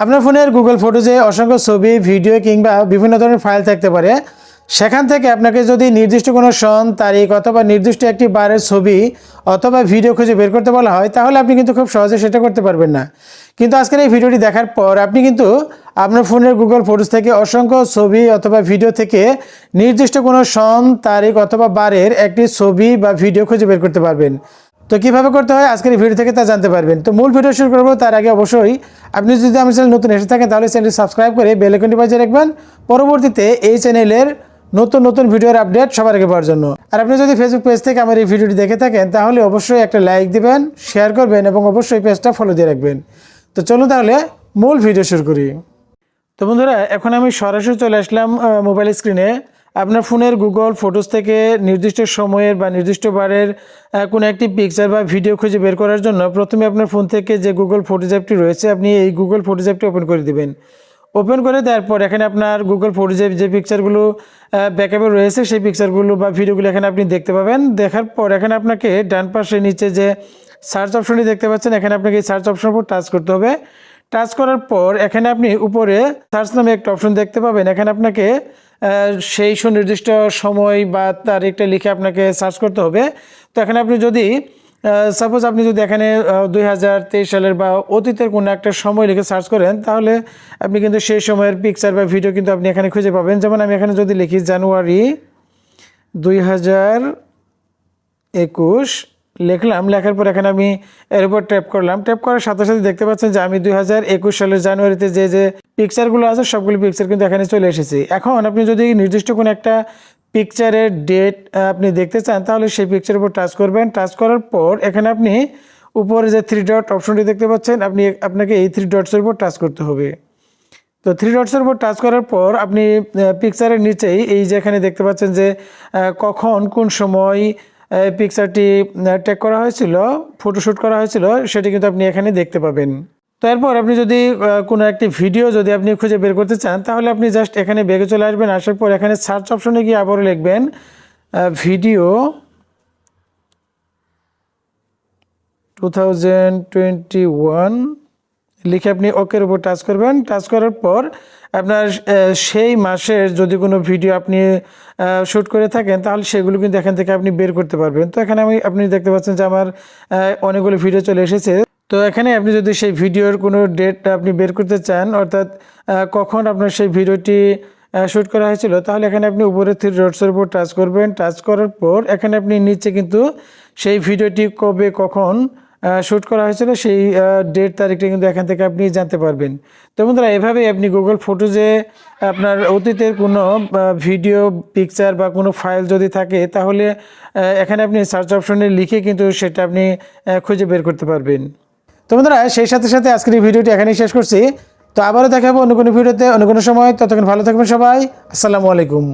আপনার ফোনের গুগল ফটোজে অসংখ্য ছবি, ভিডিও কিংবা বিভিন্ন ধরনের ফাইল থাকতে পারে। সেখান থেকে আপনাকে যদি নির্দিষ্ট কোনো সন, তারিখ অথবা নির্দিষ্ট একটি বারের ছবি অথবা ভিডিও খুঁজে বের করতে বলা হয়, তাহলে আপনি কিন্তু খুব সহজে সেটা করতে পারবেন না। কিন্তু আজকের এই ভিডিওটি দেখার পর আপনি কিন্তু আপনার ফোনের গুগল ফটোজ থেকে অসংখ্য ছবি অথবা ভিডিও থেকে নির্দিষ্ট কোনো সন, তারিখ অথবা বারের একটি ছবি বা ভিডিও খুঁজে বের করতে পারবেন। তো কীভাবে করতে হয় আজকের এই ভিডিও থেকে তা জানতে পারবেন। তো মূল ভিডিও শুরু করবো তার আগে অবশ্যই আপনি যদি আমার চ্যানেল নতুন এসে থাকেন তাহলে চ্যানেলটি সাবস্ক্রাইব করে বেল আইকনটি বাজিয়ে রাখবেন, পরবর্তীতে এই চ্যানেলের নতুন নতুন ভিডিওর আপডেট সবার আগে পাওয়ার জন্য। আর আপনি যদি ফেসবুক পেজ থেকে আমার এই ভিডিওটি দেখে থাকেন তাহলে অবশ্যই একটা লাইক দিবেন, শেয়ার করবেন এবং অবশ্যই পেজটা ফলো দিয়ে রাখবেন। তো চলুন তাহলে মূল ভিডিও শুরু করি। তো বন্ধুরা, এখন আমি সরাসরি চলে আসলাম মোবাইল স্ক্রিনে। আপনার ফোনের গুগল ফটোজ থেকে নির্দিষ্ট সময়ের বা নির্দিষ্ট বারের কোনো একটি পিকচার বা ভিডিও খুঁজে বের করার জন্য প্রথমে আপনার ফোন থেকে যে গুগল ফটোজ অ্যাপটি রয়েছে, আপনি এই গুগল ফটোজ অ্যাপটি ওপেন করে দিবেন। ওপেন করে দেওয়ার পর এখানে আপনার গুগল ফটোজে যে পিকচারগুলো ব্যাকআপে রয়েছে সেই পিকচারগুলো বা ভিডিওগুলো এখানে আপনি দেখতে পাবেন। দেখার পর এখানে আপনাকে ডান পাশে নিচে যে সার্চ অপশনটি দেখতে পাচ্ছেন, এখানে আপনাকে এই সার্চ অপশনের উপর টাচ করতে হবে। টাচ করার পর এখানে আপনি উপরে সার্চ নামে একটা অপশন দেখতে পাবেন। এখানে আপনাকে সেই সুনির্দিষ্ট সময় বা তারিখটা লিখে আপনাকে সার্চ করতে হবে। তো এখানে আপনি যদি সাপোজ আপনি যদি এখানে 2023 সালের বা অতীতের কোনো একটা সময় লিখে সার্চ করেন, তাহলে আপনি কিন্তু সেই সময়ের পিকচার বা ভিডিও কিন্তু আপনি এখানে খুঁজে পাবেন। যেমন আমি এখানে যদি লিখি জানুয়ারি 2021 লিখলাম, লেখার পর এখানে আমি এর উপর ট্যাপ করলাম। ট্যাপ করার সাথে সাথে দেখতে পাচ্ছেন যে আমি 2021 সালের জানুয়ারিতে যে যে পিকচারগুলো আছে সবগুলো পিকচার কিন্তু এখানে চলে এসেছে। এখন আপনি যদি নির্দিষ্ট কোনো একটা পিকচারের ডেট আপনি দেখতে চান তাহলে সেই পিকচারের উপর টাচ করবেন। টাচ করার পর এখানে আপনি উপরে যে 3 ডট অপশনটি দেখতে পাচ্ছেন, আপনাকে এই 3 ডটসের উপর টাচ করতে হবে। তো 3 ডটসের উপর টাচ করার পর আপনি পিকচারের নিচেই এই যে এখানে দেখতে পাচ্ছেন যে কখন কোন সময় পিকচারটি ট্যাগ করা হয়েছিল, ফটোশ্যুট করা হয়েছিল, সেটি কিন্তু আপনি এখানে দেখতে পাবেন। তো এরপর আপনি যদি কোনো একটি ভিডিও যদি আপনি খুঁজে বের করতে চান তাহলে আপনি জাস্ট এখানে বেগে চলে আসবেন। আসার পর এখানে সার্চ অপশনে গিয়ে আবারও লিখবেন ভিডিও 2021 লিখে আপনি ওকের উপর টাচ করবেন। টাচ করার পর আপনার সেই মাসের যদি কোনো ভিডিও আপনি শ্যুট করে থাকেন তাহলে সেগুলো কিন্তু এখান থেকে আপনি বের করতে পারবেন। তো এখানে আপনি দেখতে পাচ্ছেন যে আমার অনেকগুলো ভিডিও চলে এসেছে। তো এখানে আপনি যদি সেই ভিডিওর কোনো ডেট আপনি বের করতে চান, অর্থাৎ কখন আপনার সেই ভিডিওটি শ্যুট করা হয়েছিল, তাহলে এখানে আপনি উপরে 3 ডটসের উপর টাচ করবেন। টাচ করার পর এখানে আপনি নিচে কিন্তু সেই ভিডিওটি কবে কখন শ্যুট করা হয়েছিল সেই ডেট তারিখটা কিন্তু এখান থেকে আপনি জানতে পারবেন। তো বন্ধুরা, এভাবেই আপনি গুগল ফটোজে আপনার অতীতের কোনো ভিডিও, পিকচার বা কোনো ফাইল যদি থাকে তাহলে এখানে আপনি সার্চ অপশনে লিখে কিন্তু সেটা আপনি খুঁজে বের করতে পারবেন। তো বন্ধুরা, সেই সাথে সাথে আজকের এই ভিডিওটি এখানেই শেষ করছি। তো আবারও দেখাবো অন্য কোনো ভিডিওতে অন্য কোনো সময়। ততক্ষণ ভালো থাকবেন সবাই। আসসালামু আলাইকুম।